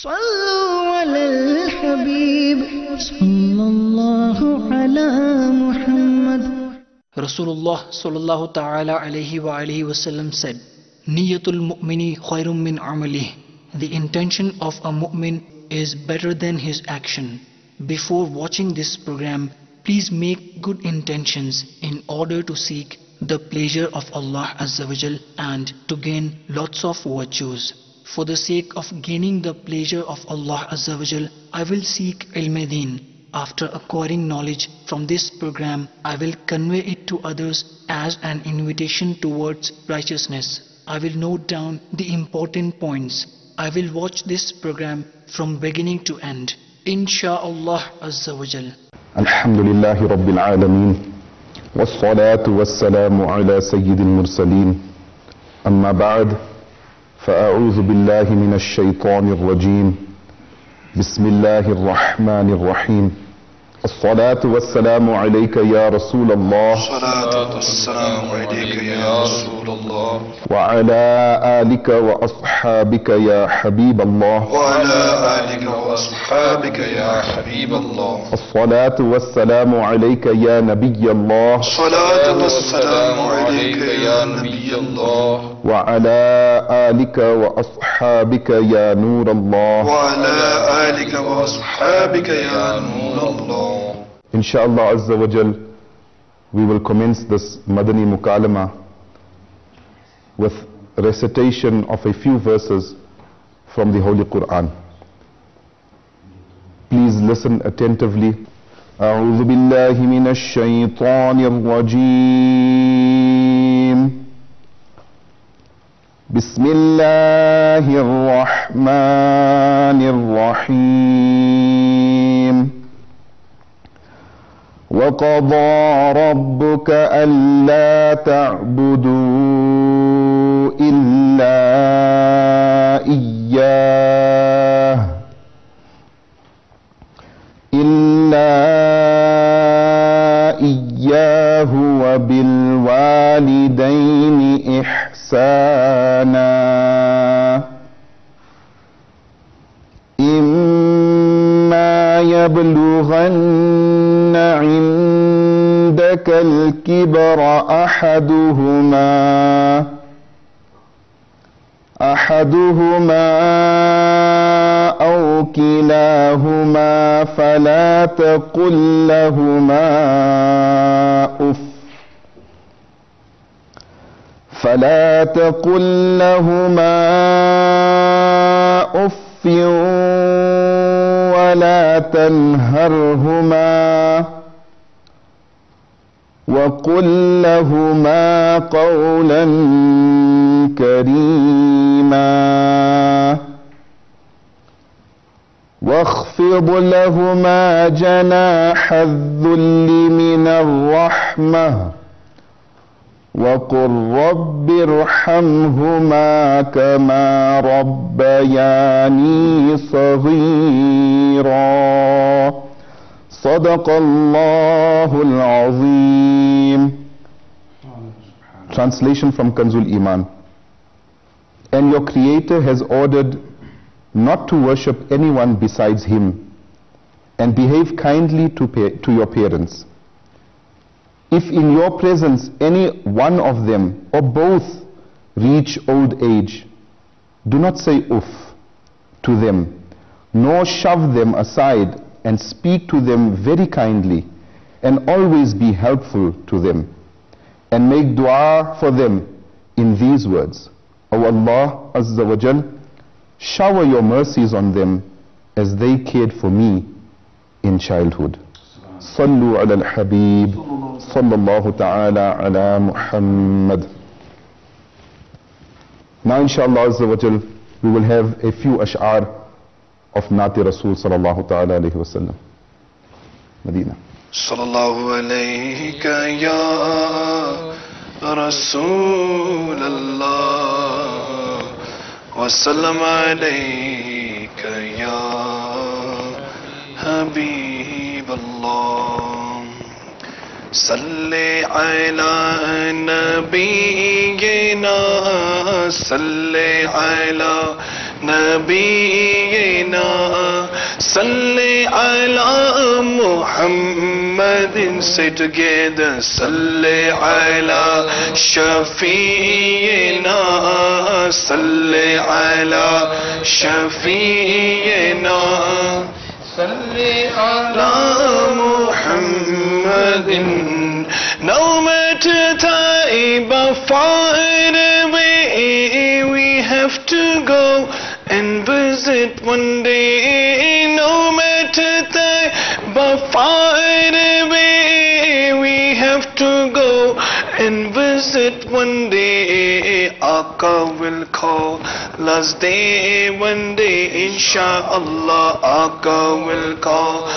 صلوا على الحبيب صلى الله على محمد. Rasulullah sallallahu ta'ala alayhi wa alihi wasallam said, Niyatul mu'mini khayrun min amalih. The intention of a mu'min is better than his action. Before watching this program, please make good intentions in order to seek the pleasure of Allah Azza wa Jal and to gain lots of virtues. For the sake of gaining the pleasure of Allah Azza wa Jal, I will seek ilm-e-deen. After acquiring knowledge from this program, I will convey it to others as an invitation towards righteousness. I will note down the important points. I will watch this program from beginning to end. Insha'Allah Azza wa Jal. Alhamdulillahi Rabbil Alameen. والصلاة والسلام على سيد المرسلين. أما بعد فأعوذ بالله من الشيطان الرجيم. بسم الله الرحمن الرحيم. الصلاة والسلام عليك يا رسول الله. الصلاة والسلام عليك يا رسول الله. وعلى آلك وأصحابك يا حبيب الله. وعلى آلك وأصحابك يا حبيب الله. الصلاة والسلام عليك يا نبي الله. الصلاة والسلام عليك يا نبي الله. وعلى آلك وأصحابك يا نور الله. وعلى آلك وأصحابك يا نور الله. Inshallah Azza wa Jal, we will commence this Madani Mukalama with recitation of a few verses from the Holy Quran. Please listen attentively. أعوذ بالله من الشيطان الرجيم. بسم الله الرحمن الرحيم. وقضى ربك ألا تعبدوا إلا إياه وبالوالدين إحسانا. إما يبلغن عندك الكبر أحدهما أو كلاهما فلا تقل لهما أف ولا تنهرهما وقل لهما قولا كريما. واخفض لهما جناح الذل من الرحمة وقل رب ارحمهما كما ربياني صغيرا. صدق الله العظيم. Translation from Kanzul Iman. And your Creator has ordered not to worship anyone besides Him, and behave kindly to your parents. If in your presence any one of them or both reach old age, do not say uff to them, nor shove them aside, and speak to them very kindly, and always be helpful to them, and make dua for them in these words. O Allah Azza wa Jal, shower your mercies on them as they cared for me in childhood. Sallu ala al-Habib, sallallahu ta'ala ala Muhammad. Now inshallah Azza wa Jal, we will have a few ash'ar of Nati Rasul sallallahu ta'ala alayhi wa sallam. Medina. Sallallahu alayka ya Rasul Allah wa sallam alayka ya Habib Allah. Salli ala nabiyyina salli ala نبينا صل على محمد. Say together, صل على شفيعنا صل على شفيعنا صل على محمد. No matter type of far away, we have to go and visit one day. No matter type of far away, we have to go and visit one day. Aka will call us day one day, inshallah. Aka will call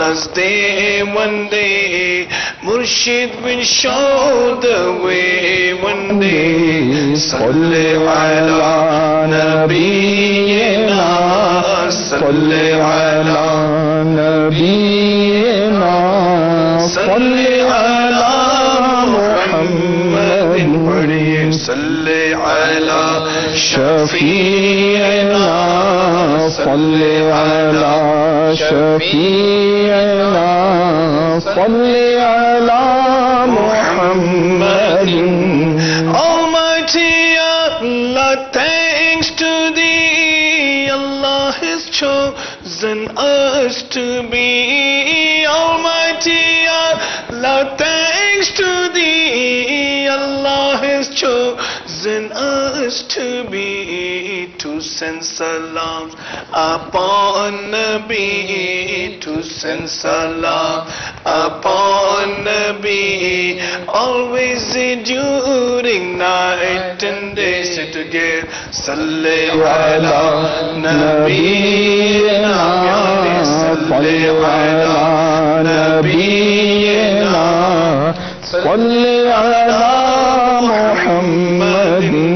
us day one day. Murshid will show the way one day. Salli ala nabiyyina, salli ala nabiyyina, salli ala Muhammadin. Padiye salli ala shafi'ina, salli ala shafi'ina, salli ala Muhammadin. Almighty Allah, thanks to Thee, Allah has chosen us to be. Almighty Allah, thanks to Thee, Allah has chosen us to be. To send salams upon Nabi, to send salam upon Nabi, always during night and day. Say together, Salli ala Nabiyyina, Salli ala Nabiyyina, Salli ala Muhammadin.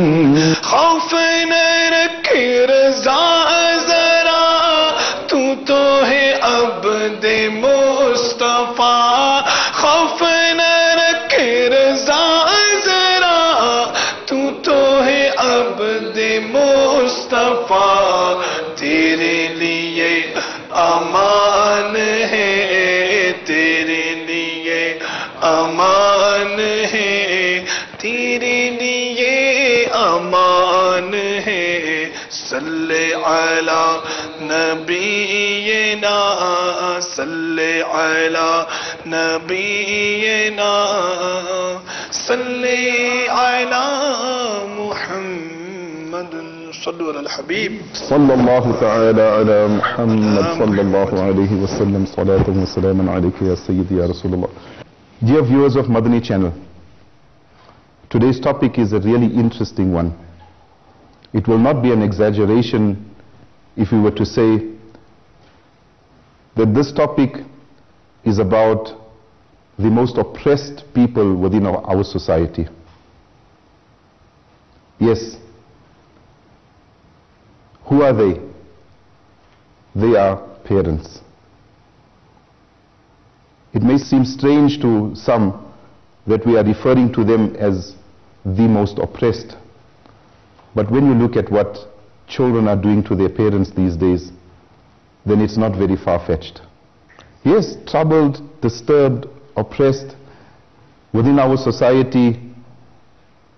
खौफ न रख रज़ा ज़रा, तू तो है अब्द मुस्तफ़ा. खौफ न रख रज़ा ज़रा, तू तो है अब्द मुस्तफ़ा. तेरे लिए अमान है, तेरे लिए अमान है, तेरे लिए अमान है. सल्ले अला नबीना, सल्ले अला नबीना, सल्ले अला मुहम्मद. सल्लु अला हबीब सल्लल्लाहु तआला अला मुहम्मद सल्लल्लाहु अलैहि वसल्लम. सलातु व सलाmun alayka ya sayyidi ya Rasulullah. Dear viewers of Madani channel, today's topic is a really interesting one. It will not be an exaggeration if we were to say that this topic is about the most oppressed people within our society. Yes. Who are they? They are parents. It may seem strange to some that we are referring to them as the most oppressed. But when you look at what children are doing to their parents these days, then it's not very far-fetched. Yes, troubled, disturbed, oppressed. Within our society,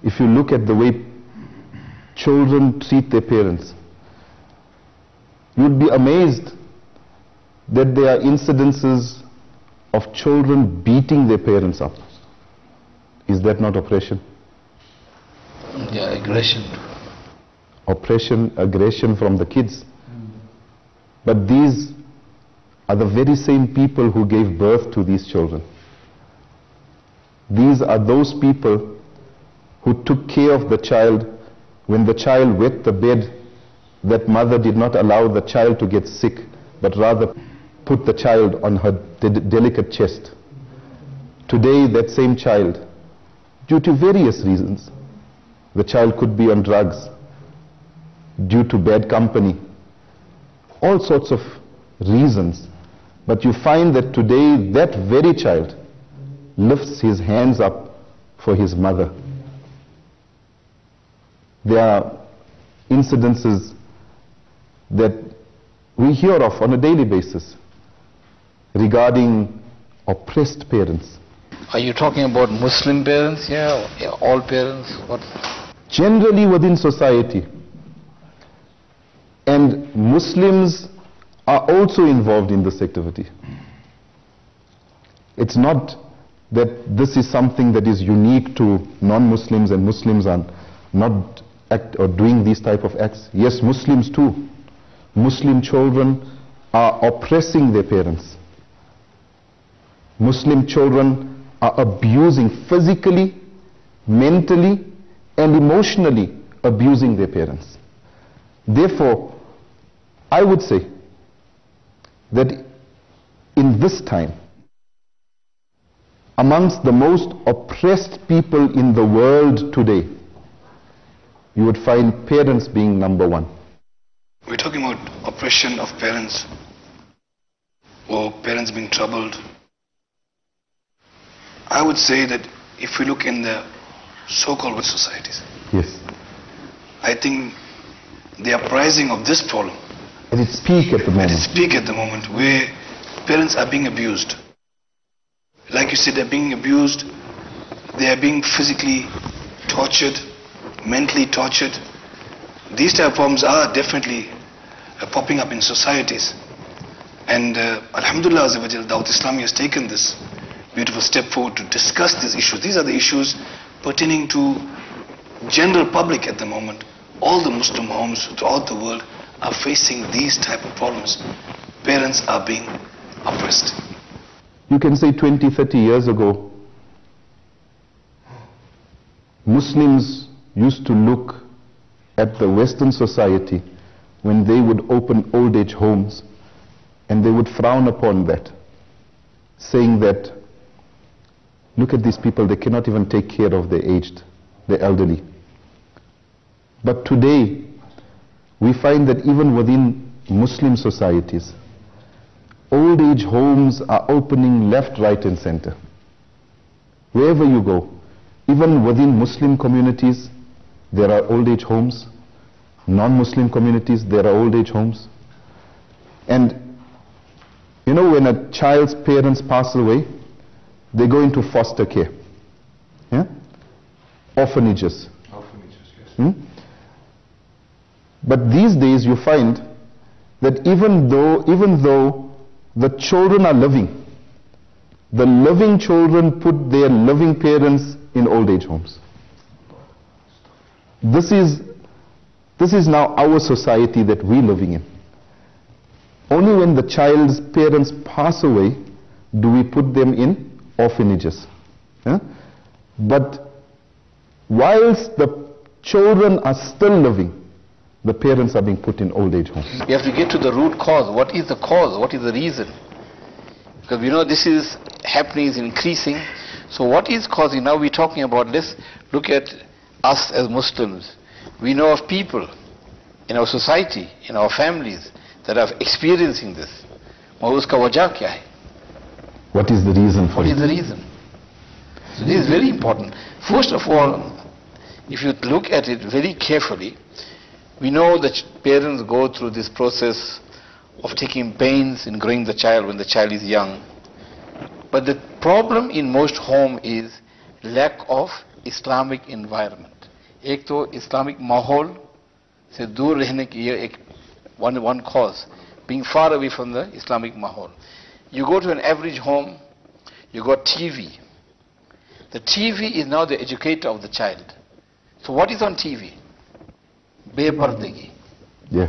if you look at the way children treat their parents, you'd be amazed that there are incidences of children beating their parents up. Is that not oppression? Yeah, aggression. Oppression, aggression from the kids. But these are the very same people who gave birth to these children. These are those people who took care of the child. When the child wet the bed, that mother did not allow the child to get sick, but rather put the child on her delicate chest. Today, that same child, due to various reasons, the child could be on drugs, due to bad company, all sorts of reasons. But you find that today, that very child lifts his hands up for his mother. There are incidences that we hear of on a daily basis regarding oppressed parents. Are you talking about Muslim parents here, or all parents? What? Generally within society. And Muslims are also involved in this activity. It's not that this is something that is unique to non-Muslims and Muslims are not doing these type of acts. Yes, Muslims too. Muslim children are oppressing their parents. Muslim children are abusing physically, mentally, and emotionally abusing their parents. Therefore, I would say that in this time, amongst the most oppressed people in the world today, you would find parents being number one. We're talking about oppression of parents, or parents being troubled. I would say that if we look in the so-called societies, Yes. I think the uprising of this problem At its peak at the moment. at its peak at the moment, where parents are being abused. Like you said, they're being abused, they are being physically tortured, mentally tortured. These type of forms are definitely popping up in societies. And Alhamdulillah, Dawat Islami has taken this beautiful step forward to discuss these issues. These are the issues pertaining to general public at the moment. All the Muslim homes throughout the world are facing these type of problems. Parents are being oppressed. You can say 20, 30 years ago, Muslims used to look at the Western society when they would open old age homes, and they would frown upon that, saying that, look at these people, they cannot even take care of their aged, the elderly. But today, we find that even within Muslim societies, old age homes are opening left, right and center. Wherever you go, even within Muslim communities, there are old age homes. Non-Muslim communities, there are old age homes. And you know, when a child's parents pass away, they go into foster care. Yeah? Orphanages. Yes. But these days you find that even though the children are living, the living children put their living parents in old age homes. This is now our society that we're living in. Only when the child's parents pass away do we put them in orphanages. Yeah? But whilst the children are still living, the parents are being put in old age homes. We have to get to the root cause. What is the cause? What is the reason? Because we know this is happening, is increasing. So what is causing? Now we're talking about, let's look at us as Muslims. We know of people in our society, in our families, that are experiencing this. Uska wajah kya hai? What is the reason for it? What is the reason? So this is very important. First of all, if you look at it very carefully, we know that parents go through this process of taking pains in growing the child when the child is young. But the problem in most home is lack of Islamic environment. एक तो Islamic माहौल से दूर रहने की ये एक one cause, being far away from the Islamic mahol. You go to an average home, you got TV. The TV is now the educator of the child. So what is on TV? Bepardagi. Yeah.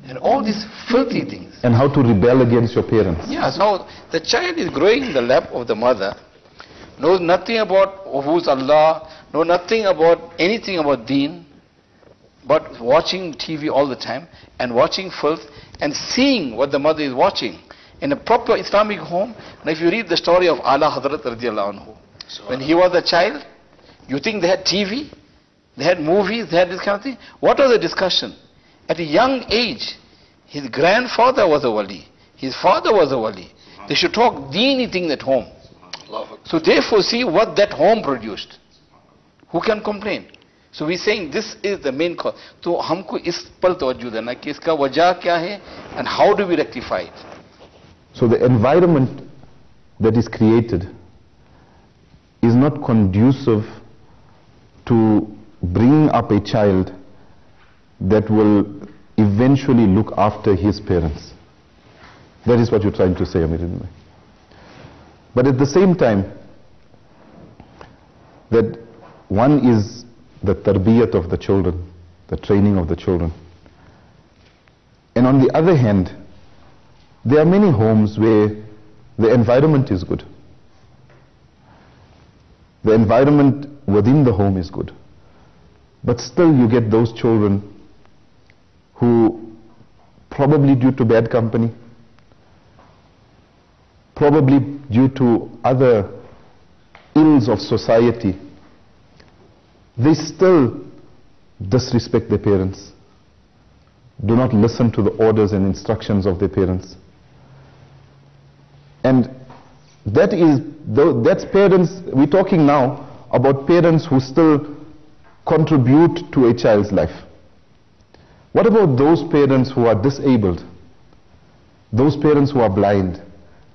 And all these filthy things. And how to rebel against your parents. Yes, now the child is growing in the lap of the mother, knows nothing about who's Allah, knows nothing about anything about deen, but watching TV all the time and watching filth and seeing what the mother is watching. In a proper Islamic home, now if you read the story of Ala Hadrat radiallahu anhu, when he was a child, you think they had TV, they had movies, they had this kind of thing. What was the discussion? At a young age, his grandfather was a wali, his father was a wali. They should talk deeni things at home. So therefore see what that home produced. Who can complain? So we saying this is the main cause. तो हमको इस पर तवज्जो देना कि इसका वजह क्या है and how do we rectify it. So the environment that is created is not conducive to bring up a child that will eventually look after his parents. That is what you're trying to say, Amir. But at the same time, that one is the tarbiyat of the children, the training of the children. And on the other hand, there are many homes where the environment is good. The environment within the home is good. But still you get those children who, probably due to bad company, probably due to other ills of society, they still disrespect their parents, do not listen to the orders and instructions of their parents. And that's parents. We're talking now about parents who still contribute to a child's life. What about those parents who are disabled? Those parents who are blind?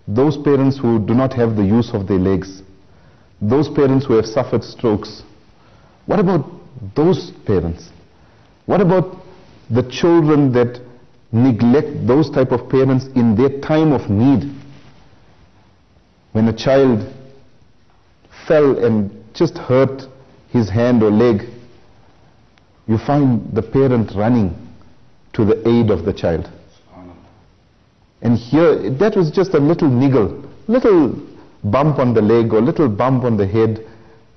Those parents who do not have the use of their legs? Those parents who have suffered strokes? What about those parents? What about the children that neglect those type of parents in their time of need? When a child fell and just hurt his hand or leg, you find the parent running to the aid of the child. And here, that was just a little niggle, little bump on the leg or little bump on the head,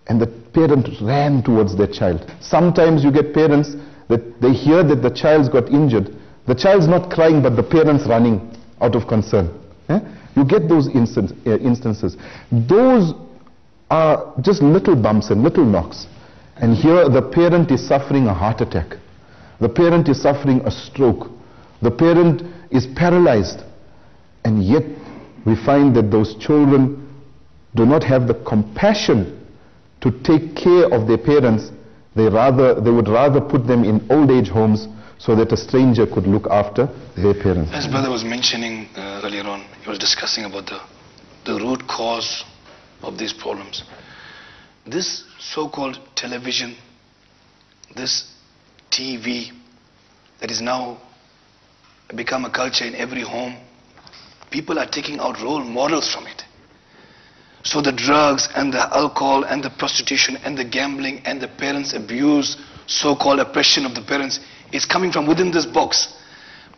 and the parent ran towards their child. Sometimes you get parents that they hear that the child's got injured. The child's not crying, but the parent's running out of concern. You get those instances. Those are just little bumps and little knocks. And here the parent is suffering a heart attack. The parent is suffering a stroke. The parent is paralyzed. And yet we find that those children do not have the compassion to take care of their parents. They would rather put them in old age homes so that a stranger could look after their parents. As brother was mentioning earlier on, he was discussing about the root cause of these problems. This so-called television, this TV that is now become a culture in every home, people are taking out role models from it. So the drugs and the alcohol and the prostitution and the gambling and the parents' abuse, so-called oppression of the parents, is coming from within this box.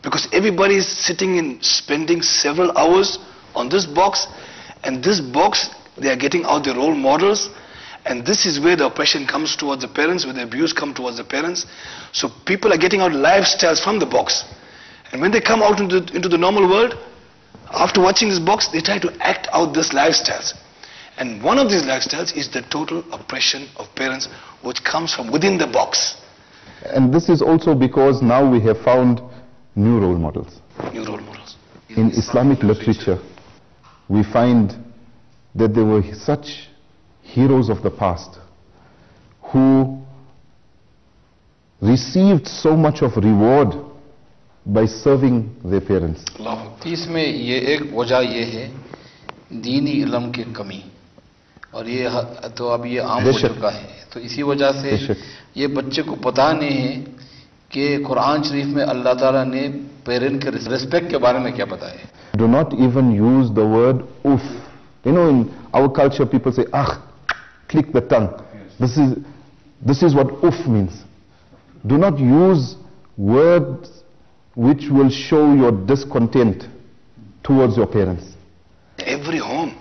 Because everybody is sitting and spending several hours on this box, and this box they are getting out their role models, and this is where the oppression comes towards the parents, where the abuse comes towards the parents. So people are getting out lifestyles from the box, and when they come out into the normal world, after watching this box, they try to act out these lifestyles. And one of these lifestyles is the total oppression of parents, which comes from within the box. And this is also because now we have found new role models. New role models. In Islamic literature, we find that there were such heroes of the past who received so much of reward by serving their parents. इसमें ये एक वजह ये है दीनी इल्म की कमी, और ये तो अब ये आम हो चुका है. तो इसी वजह से ये बच्चे को पता नहीं है कि कुरान शरीफ में अल्लाह ताला ने पेरेंट के रिस्पेक्ट के बारे में क्या बताया. Do not even use the word uff. You know, in our culture people say click the tongue. This is what uff means. Do not use words which will show your discontent towards your parents. Every home.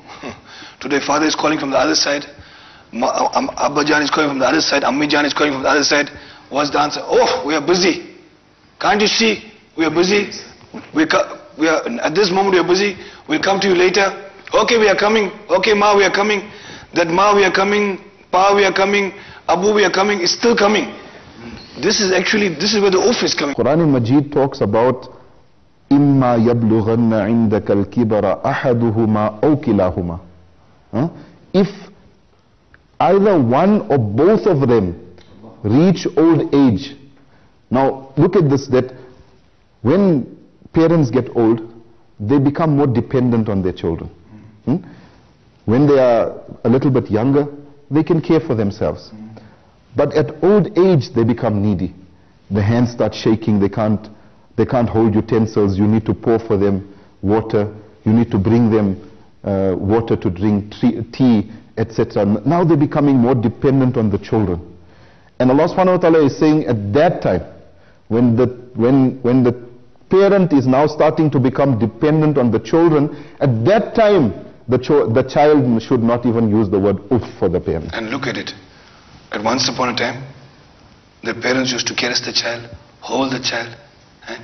Today father is calling from the other side, Abba Jan is calling from the other side, Ammi Jan is calling from the other side. What's the answer? Oh, we are busy. Can't you see? We are busy. We are at this moment we are busy. We'll come to you later. Okay, we are coming. Okay, Ma, we are coming. That Ma, we are coming. Pa, we are coming. Abu, we are coming. It's still coming. This is where the off is coming. Quran Majid talks about إِمَّا يَبْلُغَنَّ عِنْدَكَ الْكِبَرَ أَحَدُهُمَا أَوْ كِلَاهُمَا. If either one or both of them reach old age. Now look at this, that when parents get old, they become more dependent on their children. When they are a little bit younger, they can care for themselves. But at old age, they become needy. The hands start shaking, they can't hold utensils, you need to pour for them water, you need to bring them water to drink, tea, etc. Now they're becoming more dependent on the children. And Allah subhanahu wa ta'ala is saying at that time, when the parent is now starting to become dependent on the children, at that time the child should not even use the word uff for the parent. And look at it. At once upon a time, the parents used to caress the child, hold the child,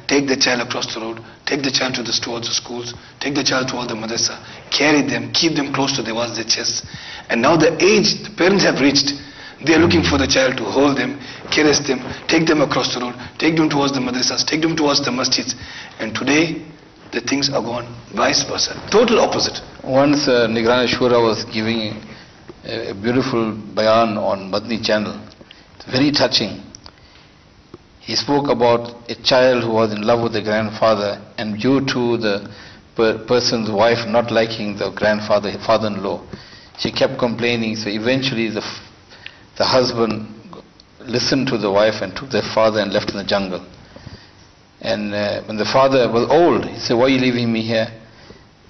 take the child across the road, take the child towards the schools, take the child toward the madrasa, carry them, keep them close to their chests. And now the age the parents have reached, they are looking for the child to hold them, caress them, take them across the road, take them towards the madrasas, take them towards the masjids. And today, the things are gone vice versa. Total opposite. Once Nigran Shura was giving a beautiful bayan on Madni channel. It's very touching. He spoke about a child who was in love with the grandfather, and due to the person's wife not liking the grandfather, father-in-law, she kept complaining. So eventually the husband listened to the wife and took their father and left in the jungle. And when the father was old, he said, "Why are you leaving me here?"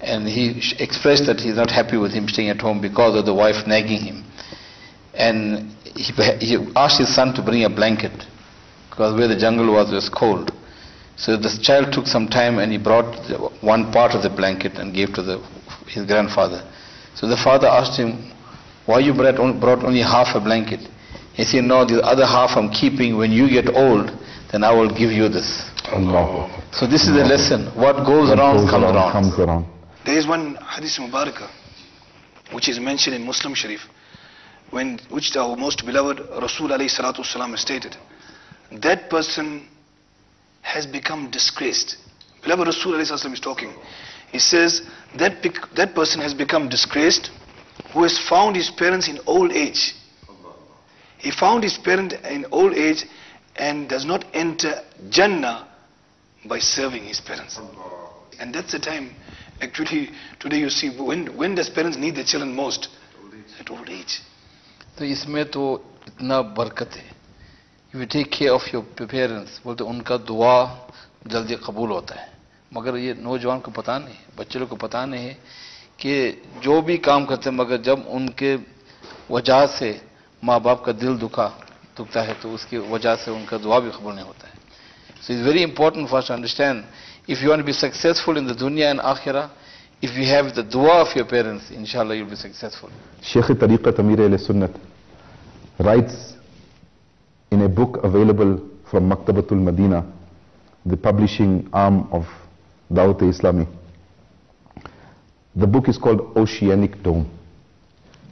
And he expressed that he's not happy with him staying at home because of the wife nagging him. And he asked his son to bring a blanket, because where the jungle was cold. So this child took some time and he brought one part of the blanket and gave to his grandfather. So the father asked him, "Why you brought only half a blanket?" He said, "No, the other half I'm keeping. When you get old, then I will give you this." Allah. So this is the lesson. What goes around comes around. There is one hadith mubarakah which is mentioned in Muslim Sharif, which our most beloved Rasul alayhi salatu wasalam stated, that person has become disgraced. Beloved Rasul alayhi salatu wasalam is talking. He says that person has become disgraced who has found his parents in old age. He found his parent in old age and does not enter Jannah by serving his parents. And that's the time. Actually, today you see, when does parents need their children most? At old age. तो इसमें तो इतना बरकत है. If you take care of your parents, बोलते उनका दुआ जल्दी कबूल होता है. मगर ये नौजवान को पता नहीं, बच्चे लोग को पता नहीं है कि जो भी काम करते हैं, मगर जब उनके वजह से माँ बाप का दिल दुखता है, तो उसकी वजह से उनका दुआ भी कबूल नहीं होता है. So it's very important for us to understand, if you want to be successful in the dunya and akhirah, if you have the dua of your parents, inshallah you'll be successful. Shaykh Tariqat Amir al-Sunnat writes in a book available from Maktabatul Madina, the publishing arm of Dawat-e-Islami. The book is called Oceanic Dome.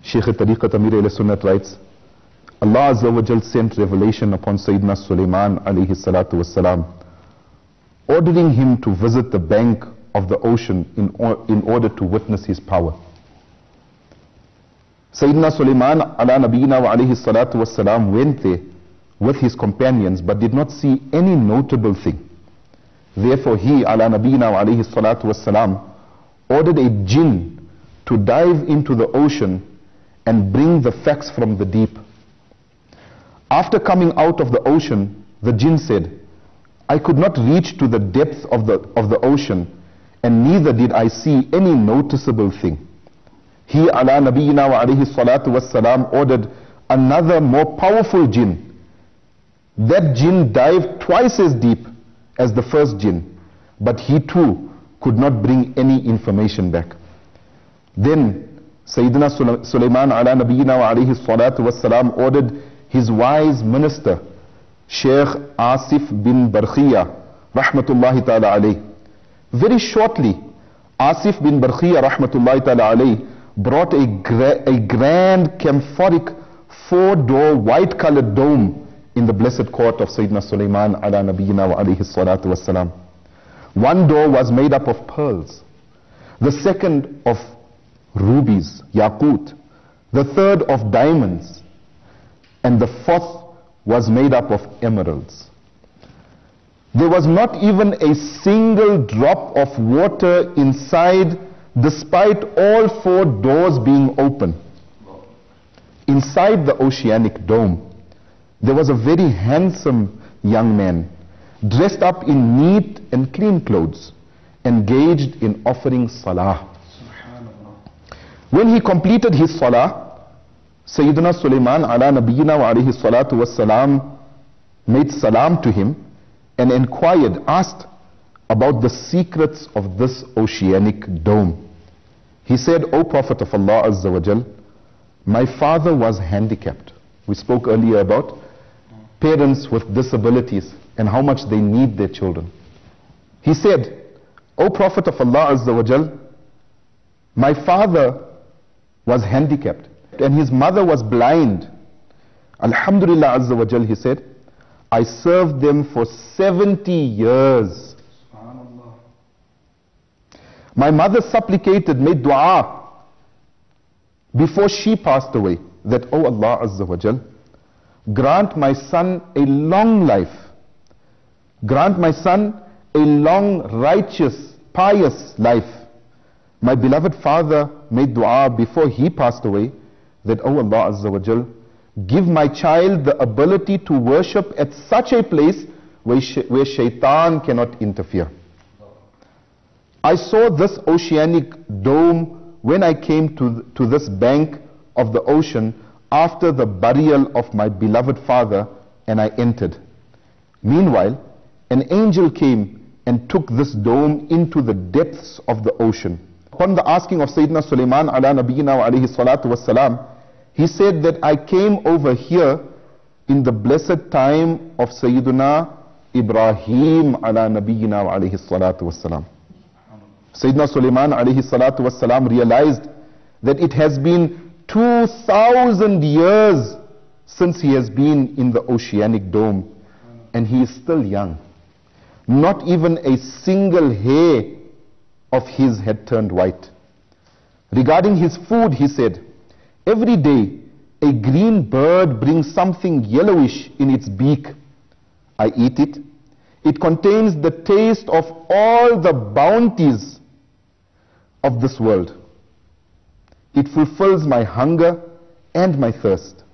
Shaykh Tariqat Amir al-Sunnat writes, Allah Azza wa Jal sent revelation upon Sayyidina Sulaiman alayhi salatu wassalam, ordering him to visit the bank of the ocean in order to witness his power. Sayyidina Sulaiman ala nabiyina wa alayhi salatu wassalam went there with his companions but did not see any notable thing. Therefore he ala nabiyina wa alayhi salatu wassalam ordered a jinn to dive into the ocean and bring the facts from the deep. After coming out of the ocean, the jinn said, I could not reach to the depth of the ocean, and neither did I see any noticeable thing. He ala nabiyina wa alayhi salatu wassalam ordered another more powerful jinn. That jinn dived twice as deep as the first jinn, but he too could not bring any information back. Then Sayyidina Sulaiman ala nabiyina wa alayhi salatu wassalam ordered his wise minister, Sheikh Asif bin Barkhiya, rahmatullahi ta'ala alayh. Very shortly, Asif bin Barkhiya, rahmatullahi ta'ala alayh, brought a grand camphoric 4-door white-colored dome in the blessed court of Sayyidina Sulaiman ala nabiyyina wa alayhi salatu wassalam. One door was made up of pearls, the second of rubies, yaqut, the third of diamonds, and the fourth was made up of emeralds. There was not even a single drop of water inside, despite all 4 doors being open. Inside the oceanic dome, there was a very handsome young man, dressed up in neat and clean clothes, engaged in offering salah. When he completed his salah, Sayyidina Sulaiman ala nabiyyina wa alayhi salatu was salam made salam to him and inquired, asked about the secrets of this oceanic dome. He said, O Prophet of Allah Azza wa Jal, my father was handicapped. We spoke earlier about parents with disabilities and how much they need their children. He said, O Prophet of Allah Azza wa Jal, my father was handicapped and his mother was blind. Alhamdulillah Azza wa Jal, he said, I served them for 70 years. My mother supplicated, made dua before she passed away, that, O Allah Azza wa Jal, grant my son a long life. Grant my son a long, righteous, pious life. My beloved father made dua before he passed away, that, O Allah Azza wa Jal, give my child the ability to worship at such a place where shaitan cannot interfere. I saw this oceanic dome when I came to this bank of the ocean after the burial of my beloved father, and I entered. Meanwhile, an angel came and took this dome into the depths of the ocean. Upon the asking of Sayyidina Sulaiman ala nabiyyina wa alayhi salatu was salam, he said that I came over here in the blessed time of Sayyidina Ibrahim ala nabiyyina wa alayhi salatu was salam. Sayyidina Sulaiman alayhi salatu was salam realized that it has been 2,000 years since he has been in the oceanic dome, and he is still young. Not even a single hair of his had turned white. Regarding his food, he said, every day a green bird brings something yellowish in its beak. I eat it. It contains the taste of all the bounties of this world. It fulfills my hunger and my thirst.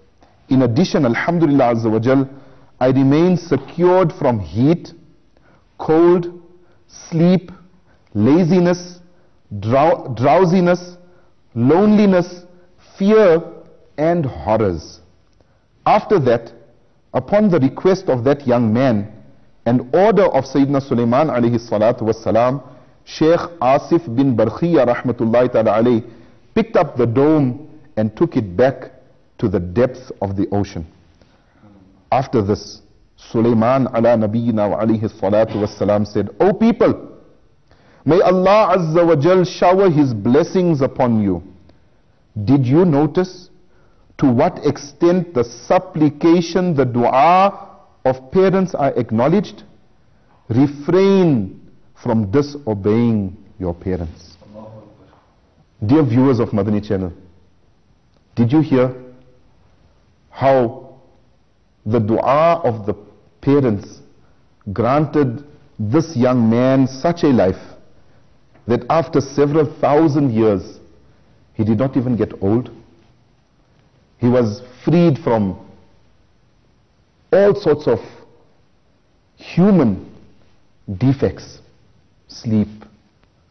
In addition, Alhamdulillah Azza wa Jal, I remain secured from heat, cold, sleep, laziness, drowsiness, loneliness, fear, and horrors. After that, upon the request of that young man and order of Sayyidina Sulaiman alayhi salatu was salam, Sheikh Asif bin Barkhiya rahmatullahi ta'ala alayhi picked up the dome and took it back to the depths of the ocean. After this, Sulaiman ala nabiyyina wa alayhi salatu was salam said, O people, may Allah Azza wa Jal shower His blessings upon you. Did you notice to what extent the supplication, the dua of parents are acknowledged? Refrain from disobeying your parents. Dear viewers of Madani Channel, did you hear how the dua of the parents granted this young man such a life that after several thousand years, he did not even get old. He was freed from all sorts of human defects, sleep,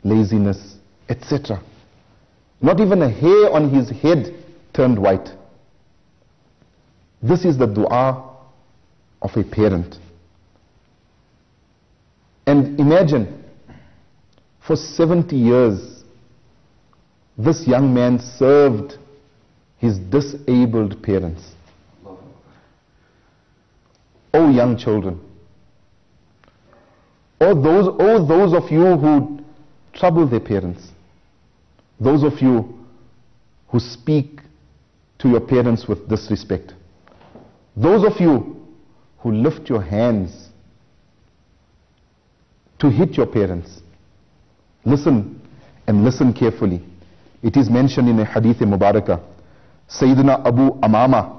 laziness, etc. Not even a hair on his head turned white. This is the dua of a parent. And imagine, for 70 years, this young man served his disabled parents. Oh young children, oh those of you who trouble their parents, those of you who speak to your parents with disrespect, those of you who lift your hands to hit your parents, listen and listen carefully. It is mentioned in a hadith Mubarakah. Sayyidina Abu Amama